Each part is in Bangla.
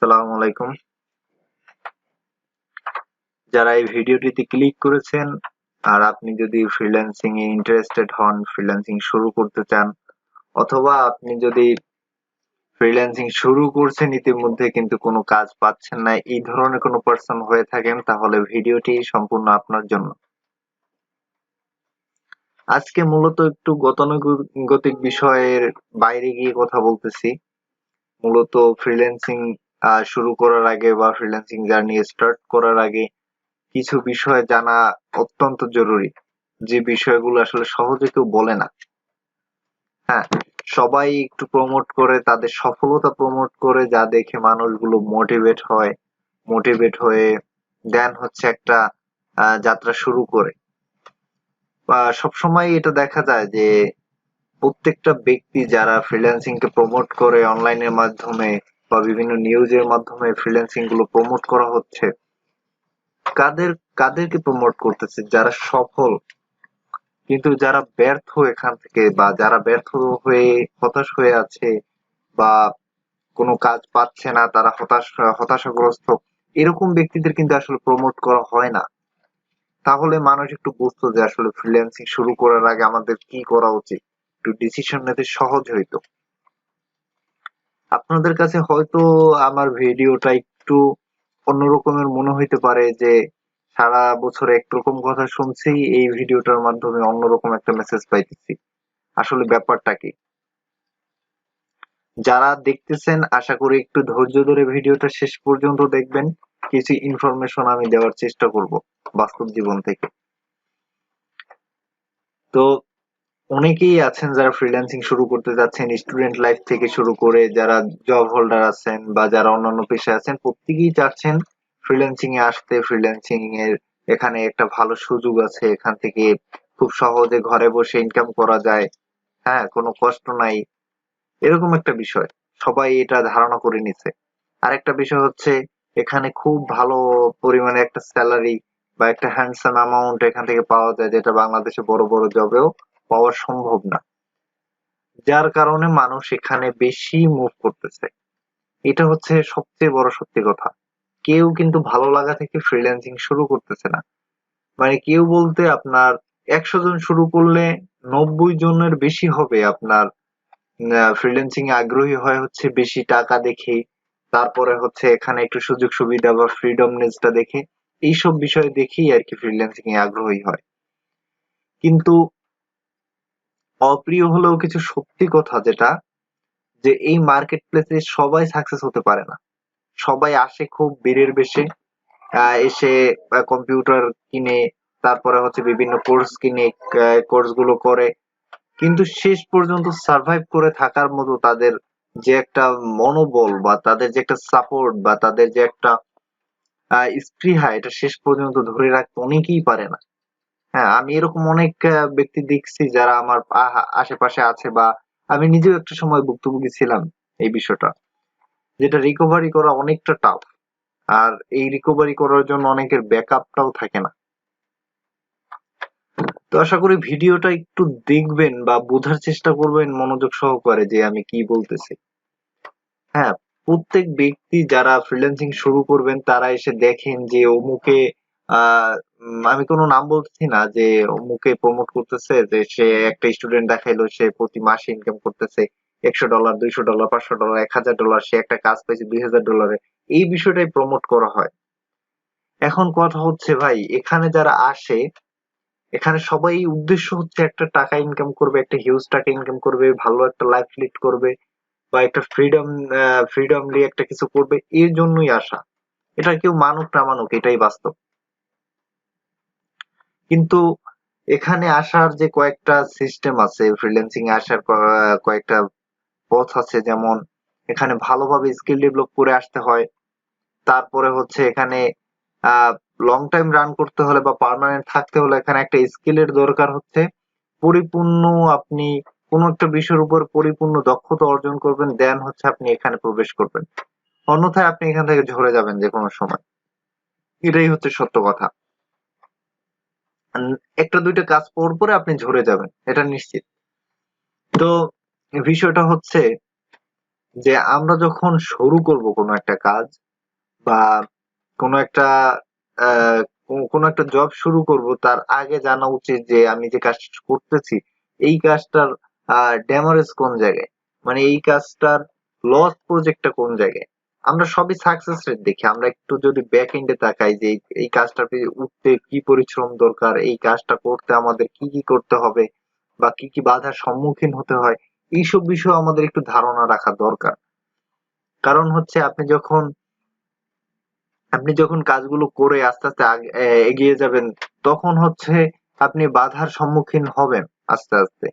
আসসালামু আলাইকুম। যারা এই ভিডিওটিতে ক্লিক করেছেন আর আপনি যদি ফ্রিল্যান্সিং এ ইন্টারেস্টেড হন, ফ্রিল্যান্সিং শুরু করতে চান, অথবা আপনি যদি ফ্রিল্যান্সিং শুরু করছেন ইতিমধ্যে কিন্তু কোনো কাজ পাচ্ছেন না, এই ধরনের কোনো পার্সন হয়ে থাকেন, তাহলে ভিডিওটি সম্পূর্ণ আপনার জন্য। আজকে মূলত একটু গতানুগতিক বিষয়ের বাইরে গিয়ে কথা বলতেছি। মূলত ফ্রিল্যান্সিং শুরু করার আগে বা ফ্রিল্যান্সিং জার্নি স্টার্ট করার আগে কিছু বিষয় জানা অত্যন্ত জরুরি, যে বিষয়গুলো আসলে সহজে কেউ বলে না। হ্যাঁ, সবাই একটু প্রমোট করে, তাদের সফলতা প্রমোট করে, যা দেখে মানুষগুলো মোটিভেট হয়ে দেন হচ্ছে একটা যাত্রা শুরু করে। বা সবসময় এটা দেখা যায় যে প্রত্যেকটা ব্যক্তি যারা ফ্রিল্যান্সিং কে প্রমোট করে অনলাইনের মাধ্যমে বা বিভিন্ন নিউজের মাধ্যমে ফ্রিল্যান্সিং গুলো প্রমোট করা হচ্ছে, কাদের কাদেরকে প্রমোট করতেছে? যারা সফল। কিন্তু যারা ব্যর্থ এখান থেকে, বা যারা ব্যর্থ হয়ে হতাশ হয়ে আছে, বা কোনো কাজ পাচ্ছে না, তারা হতাশাগ্রস্ত, এরকম ব্যক্তিদের কিন্তু আসলে প্রমোট করা হয় না। তাহলে মানুষ একটু বুঝতো যে আসলে ফ্রিল্যান্সিং শুরু করার আগে আমাদের কি করা উচিত, একটু ডিসিশন নিতে সহজ হইতো। আপনাদের কাছে হয়তো আমার ভিডিওটা একটু অন্যরকমের মনে হইতে পারে, যে সারা বছর একরকম কথা শুনছি, এই ভিডিওটার মাধ্যমে অন্যরকম একটা মেসেজ পাইতেছি। আসলে ব্যাপারটা কি? যারা দেখতেছেন আশা করি একটু ধৈর্য ধরে ভিডিওটা শেষ পর্যন্ত দেখবেন। কিছু ইনফরমেশন আমি দেওয়ার চেষ্টা করব বাস্তব জীবন থেকে। তো অনেকেই আছেন যারা ফ্রিল্যান্সিং শুরু করতে যাচ্ছেন, স্টুডেন্ট লাইফ থেকে শুরু করে যারা জব হোল্ডার আছেন বা যারা অন্যান্য পেশায় আছেন, প্রত্যেকেই চাচ্ছেন ফ্রিল্যান্সিং এ আসতে। ফ্রিল্যান্সিং এর এখানে একটা ভালো সুযোগ আছে, এখান থেকে খুব সহজে ঘরে বসে ইনকাম করা যায়। হ্যাঁ, কোনো কষ্ট নাই, এরকম একটা বিষয় সবাই এটা ধারণা করে নিছে। আরেকটা বিষয় হচ্ছে এখানে খুব ভালো পরিমাণে একটা স্যালারি বা একটা হ্যান্ডসাম অ্যামাউন্ট এখান থেকে পাওয়া যায়, যেটা বাংলাদেশে বড় বড় জবেও পাওয়া সম্ভব না। যার কারণে মানুষ এখানে বেশি মুভ করতেছে। এটা হচ্ছে সবচেয়ে বড় সত্যি কথা। কেউ কিন্তু ভালো লাগা থেকে ফ্রিল্যান্সিং শুরু করতেছে না। মানে কেউ বলতে আপনার 100 জন শুরু করলে 90 জনের বেশি হবে আপনার ফ্রিল্যান্সিং এ আগ্রহী হয় হচ্ছে বেশি টাকা দেখে, তারপরে হচ্ছে এখানে একটু সুযোগ সুবিধা বা ফ্রিডমনেসটা দেখে, এইসব বিষয় দেখেই আর কি ফ্রিল্যান্সিং এ আগ্রহী হয়। কিন্তু অপ্রিয় হলেও কিছু সত্যি কথা যেটা, যে এই মার্কেট প্লেসে সবাই সাকসেস হতে পারে না। সবাই আসে খুব বীরের বেশে, এসে কম্পিউটার কিনে, তারপরে হচ্ছে বিভিন্ন কোর্স কিনে, কোর্স গুলো করে, কিন্তু শেষ পর্যন্ত সার্ভাইভ করে থাকার মতো তাদের যে একটা মনোবল, বা তাদের যে একটা সাপোর্ট, বা তাদের যে একটা স্পৃহা, এটা শেষ পর্যন্ত ধরে রাখতে অনেকেই পারে না। হ্যাঁ, আমি এরকম অনেক ব্যক্তি দেখছি যারা আমার আশেপাশে আছে, বা আমি নিজেও একটা সময় ভুক্তভোগী ছিলাম এই বিষয়টা, যেটা রিকভারি করা অনেকটা টাফ। আর এই রিকভারি করার জন্য অনেকের ব্যাকআপটাও থাকে না। তো আশা করি ভিডিওটা একটু দেখবেন বা বোঝার চেষ্টা করবেন মনোযোগ সহকারে যে আমি কি বলতেছি। হ্যাঁ, প্রত্যেক ব্যক্তি যারা ফ্রিল্যান্সিং শুরু করবেন তারা এসে দেখেন যে অমুকে, আমি কোনো নাম বলতেছি না, যে অমুকে প্রমোট করতেছে যে সে একটা স্টুডেন্ট দেখাইলো, সে প্রতি মাসে ইনকাম করতেছে $100, $200, $500, $1000, সে একটা কাজ পাইছে $2000। এই বিষয়টাই প্রমোট করা হয়। এখন কথা হচ্ছে ভাই, এখানে যারা আসে, এখানে সবাই উদ্দেশ্য হচ্ছে একটা টাকা ইনকাম করবে, একটা হিউজ টাকা ইনকাম করবে, ভালো একটা লাইফ লিড করবে, বা একটা ফ্রিডমলি একটা কিছু করবে, এর জন্যই আসা। এটা কেউ মানুক না মানুক, এটাই বাস্তব। কিন্তু এখানে আসার যে কয়েকটা সিস্টেম আছে, ফ্রিল্যান্সিং এ আসার কয়েকটা পথ আছে। যেমন এখানে ভালোভাবে স্কিল ডেভেলপ করে আসতে হয়। তারপরে হচ্ছে এখানে আহ লং টাইম রান করতে হলে বা পার্মানেন্ট থাকতে হলে এখানে একটা স্কিলের দরকার হচ্ছে। পরিপূর্ণ আপনি কোন একটা বিষয়ের উপর পরিপূর্ণ দক্ষতা অর্জন করবেন, দেন হচ্ছে আপনি এখানে প্রবেশ করবেন। অন্যথায় আপনি এখান থেকে ঝরে যাবেন যে কোনো সময়। এটাই হচ্ছে সত্য কথা। একটা দুইটা কাজ পর পরে আপনি ঝরে যাবেন, এটা নিশ্চিত। তো বিষয়টা হচ্ছে যে আমরা যখন শুরু করব কোনো একটা কাজ বা কোনো একটা কোনো একটা জব শুরু করব, তার আগে জানা উচিত যে আমি যে কাজটা করতেছি এই কাজটার ড্যামারেজ কোন জায়গায়, মানে এই কাজটার লস প্রজেক্টটা কোন জায়গায়। আমরা সবই সাকসেস রেট দেখি, আমরা একটু যদি ব্যাক এন্ডে তাকাই যে এই কাজটা উঠতে কি পরিশ্রম দরকার, এই কাজটা করতে আমাদের কি কি করতে হবে বা কি কি বাধার সম্মুখীন হতে হয়, এইসব বিষয়ে আমাদের একটু ধারণা রাখা দরকার। কারণ হচ্ছে আপনি যখন কাজগুলো করে আস্তে আস্তে এগিয়ে যাবেন, তখন হচ্ছে আপনি বাধার সম্মুখীন হবেন আস্তে আস্তে।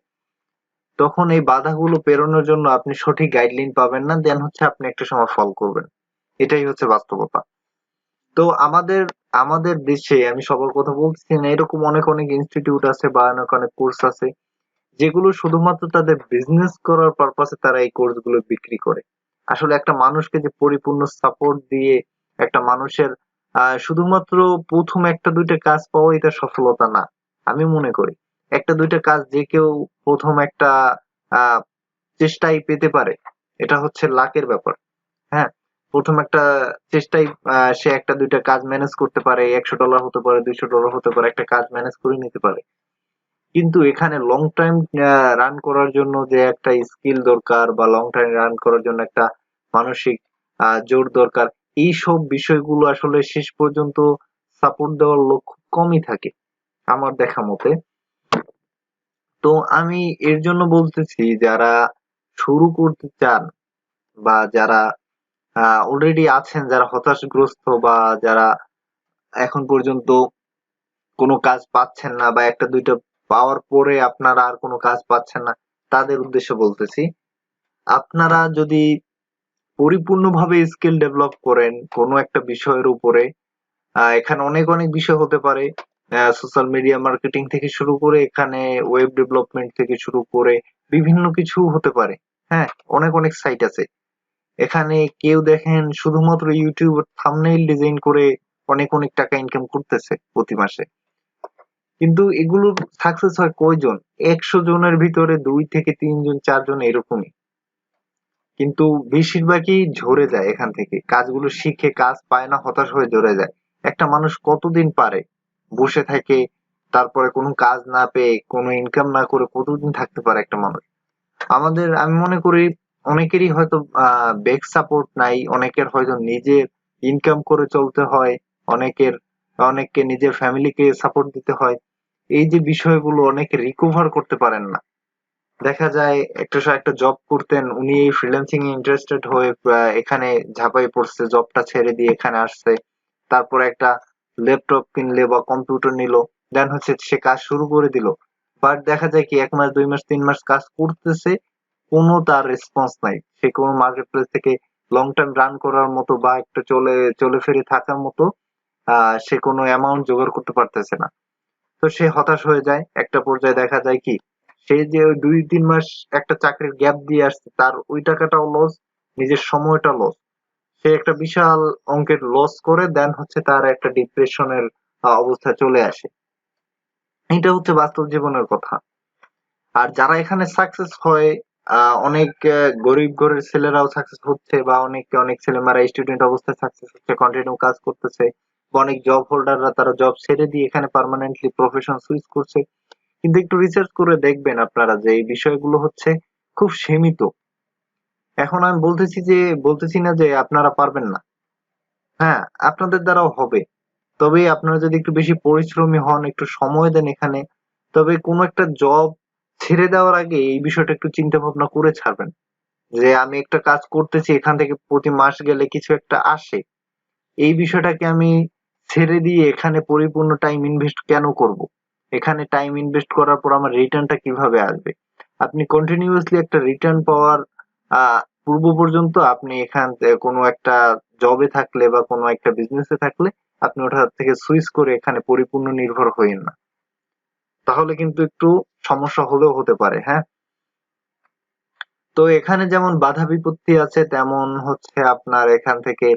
তখন এই বাধাগুলো পেরোনোর জন্য আপনি সঠিক গাইডলাইন পাবেন না, দেন হচ্ছে আপনি একটা সময় ফল করবেন। এটাই হচ্ছে বাস্তবতা। তো আমাদের আমাদের দেশে, আমি সবার কথা বলছি না, এরকম অনেক অনেক ইনস্টিটিউট আছে বা অনেক অনেক কোর্স আছে যেগুলো শুধুমাত্র তাদের বিজনেস করার পারপাসে তারা এই কোর্স গুলো বিক্রি করে। আসলে একটা মানুষকে যে পরিপূর্ণ সাপোর্ট দিয়ে একটা মানুষের শুধুমাত্র প্রথম একটা দুইটা কাজ পাওয়াই তার সফলতা না, আমি মনে করি। একটা দুইটা কাজ যে কেউ প্রথম একটা আহ চেষ্টায় পেতে পারে, এটা হচ্ছে লাকের ব্যাপার। হ্যাঁ, প্রথম একটা চেষ্টায় সে একটা দুইটা কাজ ম্যানেজ করতে পারে, $100 হতে পারে, $200 হতে পারে, একটা কাজ ম্যানেজ করে নিতে পারে। কিন্তু এখানে লং টাইম রান করার জন্য যে একটা স্কিল দরকার বা লং টাইম রান করার জন্য একটা মানসিক জোর দরকার, এইসব বিষয়গুলো আসলে শেষ পর্যন্ত সাপোর্ট দেওয়ার লোক খুব কমই থাকে আমার দেখা মতে। তো আমি এর জন্য বলতেছি, যারা শুরু করতে চান বা যারা অলরেডি আছেন, যারা হতাশগ্রস্ত বা যারা এখন পর্যন্ত কোনো কাজ পাচ্ছেন না বা একটা দুইটা পাওয়ার পরে আপনারা আর কোনো কাজ পাচ্ছেন না, তাদের উদ্দেশ্যে বলতেছি, আপনারা যদি পরিপূর্ণভাবে স্কিল ডেভেলপ করেন কোনো একটা বিষয়ের উপরে, এখানে অনেক অনেক বিষয় হতে পারে। সোশ্যাল মিডিয়া মার্কেটিং থেকে শুরু করে এখানে ওয়েব ডেভেলপমেন্ট থেকে শুরু করে বিভিন্ন কিছু হতে পারে। হ্যাঁ, অনেক অনেক সাইট আছে। এখানে কেউ দেখেন শুধুমাত্র ইউটিউব থাম্বনেইল ডিজাইন করে অনেক অনেক টাকা ইনকাম করতেছে প্রতি মাসে। কিন্তু এগুলো সাকসেস হয় কয়জন? ১০০ জনের ভিতরে ২ থেকে ৩ জন ৪ জন এরকমই। কিন্তু বেশিরভাগই ঝরে যায় এখান থেকে। কাজগুলো শিখে কাজ পায় না, হতাশ হয়ে ঝরে যায়। একটা মানুষ কতদিন পারে বসে থেকে, তারপরে কোনো কাজ না পেয়ে, কোনো ইনকাম না করে কতদিন থাকতে পারে একটা মানুষ? আমি মনে করি অনেকেরই হয়তো ব্যাক সাপোর্ট নাই, অনেকের হয়তো নিজের ইনকাম করে চলতে হয়, অনেককে নিজের ফ্যামিলিকে সাপোর্ট দিতে হয়। এই যে বিষয়গুলো অনেকে রিকভার করতে পারেন না। দেখা যায় একটা জব করতেন, উনি এই ফ্রিল্যান্সিং এ ইন্টারেস্টেড হয়ে এখানে ঝাঁপাই পড়ছে, জবটা ছেড়ে দিয়ে এখানে আসছে। তারপরে একটা ল্যাপটপ কিনলে বা কম্পিউটার নিল, দেন হচ্ছে সে কাজ শুরু করে দিল। বাট দেখা যায় কি ১ মাস ২ মাস ৩ মাস কাজ করতেছে, কোনো তার রেসপন্স নাই। সে কোনো মার্কেট প্লেস থেকে লং টাইম রান করার মতো বা একটা চলে চলে ফিরে থাকার মতো সে কোনো অ্যামাউন্ট জোগাড় করতে পারতেছে না। তো সে হতাশ হয়ে যায়। একটা পর্যায়ে দেখা যায় কি, সে যে ওই ২-৩ মাস একটা চাকরির গ্যাপ দিয়ে আসছে, তার ওই টাকাটাও লস, নিজের সময়টা লস। সে একটা বিশাল অঙ্কের লস করে দেন হচ্ছে তার একটা ডিপ্রেশনের অবস্থায় চলে আসে। এটা হচ্ছে বাস্তব জীবনের কথা। আর যারা এখানে সাকসেস হয়, অনেক গরিব ঘরের ছেলেরাও সাকসেস হচ্ছে বা অনেক ছেলেমেয়েরা স্টুডেন্ট অবস্থায় সাকসেস হচ্ছে, কন্টিনিউ কাজ করতেছে বা অনেক জব হোল্ডাররা তারা জব ছেড়ে দিয়ে এখানে পার্মানেন্টলি প্রফেশন সুইচ করছে। কিন্তু একটু রিসার্চ করে দেখবেন আপনারা যে এই বিষয়গুলো হচ্ছে খুব সীমিত। এখন আমি বলতেছি না যে আপনারা পারবেন না। হ্যাঁ, আপনাদের দ্বারাও হবে। তবে আপনারা যদি একটু বেশি পরিশ্রমী হন, একটু সময় দেন এখানে, তবে কোনো একটা জব ছেড়ে দেওয়ার আগে এই বিষয়টা একটু চিন্তা ভাবনা করে ছাড়বেন। যে আমি একটা কাজ করতেছি, এখান থেকে প্রতি মাস গেলে কিছু একটা আসে। এই বিষয়টাকে আমি ছেড়ে দিয়ে এখানে পরিপূর্ণ টাইম ইনভেস্ট কেন করব? এখানে টাইম ইনভেস্ট করার পর আমার রিটার্নটা কিভাবে আসবে? আপনি কন্টিনিউয়াসলি একটা রিটার্ন পাওয়ার পূর্ব পর্যন্ত আপনি এখান থেকে কোনো একটা জবে থাকলে বা কোনো একটা বিজনেসে থাকলে আপনি ওটা থেকে সুইচ করে এখানে পরিপূর্ণ নির্ভর হইয়েন না। তাহলে কিন্তু একটু সমস্যা হলেও হতে পারে, হ্যাঁ? তো এখানে যেমন বাধা বিপত্তি আছে, তেমন হচ্ছে আপনার এখান থেকে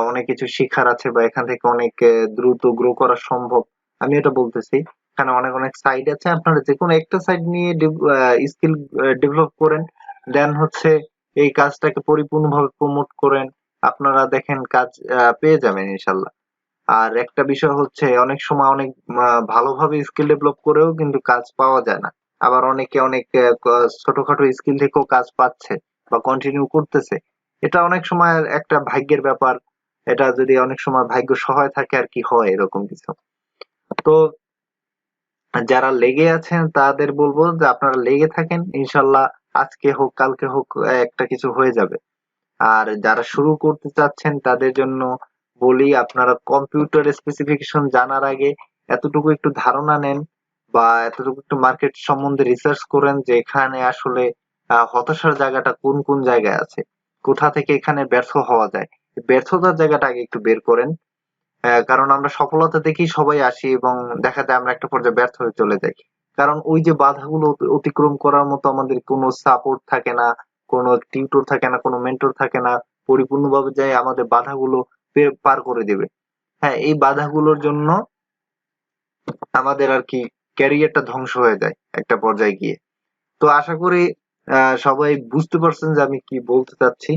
অনেক কিছু শিখার আছে বা এখান থেকে অনেক দ্রুত গ্রো করা সম্ভব। আমি এটা বলতেছি। এখানে অনেক অনেক সাইড আছে। আপনারা যেকোনো একটা সাইড নিয়ে স্কিল ডেভেলপ করেন। দেন হচ্ছে এই কাজটাকে পরিপূর্ণভাবে প্রমোট করেন, আপনারা দেখেন কাজ পেয়ে যাবেন ইনশাল্লাহ। আর একটা বিষয় হচ্ছে অনেক সময় অনেক ভালোভাবে স্কিল ডেভেলপ করেও কিন্তু কাজ পাওয়া যায় না। আবার অনেকে অনেক ছোটখাটো স্কিল থেকেও কাজ পাচ্ছে বা কন্টিনিউ করতেছে। এটা অনেক সময় একটা ভাগ্যের ব্যাপার। এটা যদি অনেক সময় ভাগ্য সহায় থাকে আর কি হয় এরকম কিছু। তো যারা লেগে আছেন তাদের বলবো যে আপনারা লেগে থাকেন, ইনশাল্লাহ আজকে হোক কালকে হোক একটা কিছু হয়ে যাবে। আর যারা শুরু করতে চাচ্ছেন তাদের জন্য বলি, আপনারা কম্পিউটার স্পেসিফিকেশন জানার আগে এতটুকু একটু ধারণা নেন বা এতটুকু একটু মার্কেট সম্বন্ধে রিসার্চ করেন যে এখানে আসলে হতাশার জায়গাটা কোন কোন জায়গায় আছে, কোথা থেকে এখানে ব্যর্থ হওয়া যায়। ব্যর্থতার জায়গাটা আগে একটু বের করেন। কারণ আমরা সফলতা দেখেই সবাই আসি এবং দেখা যায় আমরা একটা পর্যায়ে ব্যর্থ হয়ে চলে যাই। কারণ ওই যে বাধাগুলো অতিক্রম করার মতো আমাদের কোনো সাপোর্ট থাকে না, কোনো টিউটর থাকে না, কোনো মেন্টর থাকে না পরিপূর্ণভাবে যায় আমাদের বাধাগুলো পার করে দেবে। হ্যাঁ, এই বাধাগুলোর জন্য আমাদের আর কি ক্যারিয়ারটা ধ্বংস হয়ে যায় একটা পর্যায়ে গিয়ে। তো আশা করি সবাই বুঝতে পারছেন যে আমি কি বলতে চাচ্ছি।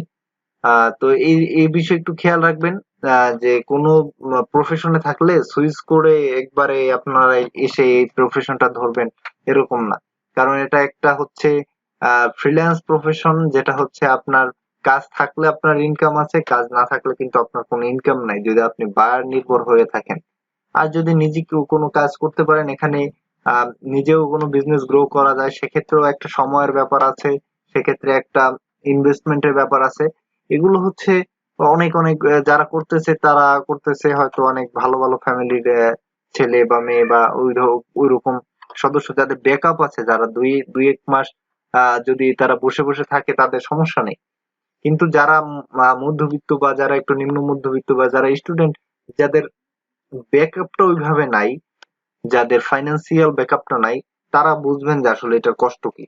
তো এই বিষয়ে একটু খেয়াল রাখবেন যে কোনো প্রফেশনে থাকলে সুইচ করে একবারে আপনারা এসে এই প্রফেশনটা ধরবেন এরকম না। কারণ এটা একটা হচ্ছে ফ্রিল্যান্স প্রফেশন, যেটা হচ্ছে আপনার কাজ থাকলে আপনার ইনকাম আছে, কাজ না থাকলে কিন্তু আপনার কোনো ইনকাম নাই যদি আপনি বায়ার নির্ভর হয়ে থাকেন। আর যদি নিজে কেউ কোনো কাজ করতে পারেন এখানে নিজেও কোনো বিজনেস গ্রো করা যায়, সেক্ষেত্রেও একটা সময়ের ব্যাপার আছে, সেক্ষেত্রে একটা ইনভেস্টমেন্টের ব্যাপার আছে। এগুলো হচ্ছে অনেক অনেক যারা করতেছে তারা করতেছে হয়তো অনেক ভালো ভালো ফ্যামিলির ছেলে বা মেয়ে বা ওইরকম সদস্য যাদের ব্যাকআপ আছে, যারা দুই দুই এক মাস যদি তারা বসে বসে থাকে তাদের সমস্যা নেই। কিন্তু যারা মধ্যবিত্ত বা যারা একটু নিম্ন মধ্যবিত্ত বা যারা স্টুডেন্ট, যাদের ব্যাকআপটা ওইভাবে নাই, যাদের ফাইন্যান্সিয়াল ব্যাকআপটা নাই, তারা বুঝবেন যে আসলে এটার কষ্ট কি।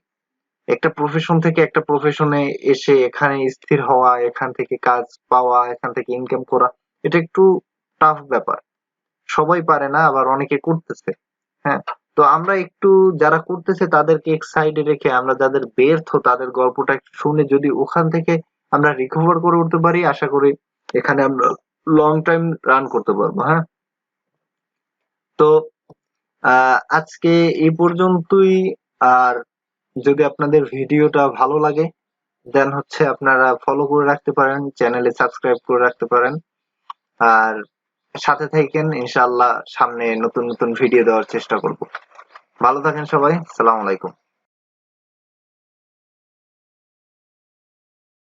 একটা প্রফেশন থেকে একটা প্রফেশনে এসে এখানে স্থির হওয়া, এখান থেকে কাজ পাওয়া, এখান থেকে ইনকাম করা, এটা একটু টাফ ব্যাপার। সবাই পারে না, আবার অনেকে করতেছে। হ্যাঁ, তো আমরা একটু যারা করতেছে তাদেরকে এক সাইডে রেখে আমরা যাদের ব্যর্থ তাদের গল্পটা একটু শুনে যদি ওখান থেকে আমরা রিকভার করে উঠতে পারি, আশা করি এখানে আমরা লং টাইম রান করতে পারবো। হ্যাঁ, তো আজকে এই পর্যন্তই। আর যদি আপনাদের ভিডিওটা ভালো লাগে দেন হচ্ছে আপনারা ফলো করে রাখতে পারেন, চ্যানেলে সাবস্ক্রাইব করে রাখতে পারেন। আর সাথে থাকেন, ইনশাআল্লাহ সামনে নতুন নতুন ভিডিও দেওয়ার চেষ্টা করব। ভালো থাকেন সবাই, আসসালামু আলাইকুম।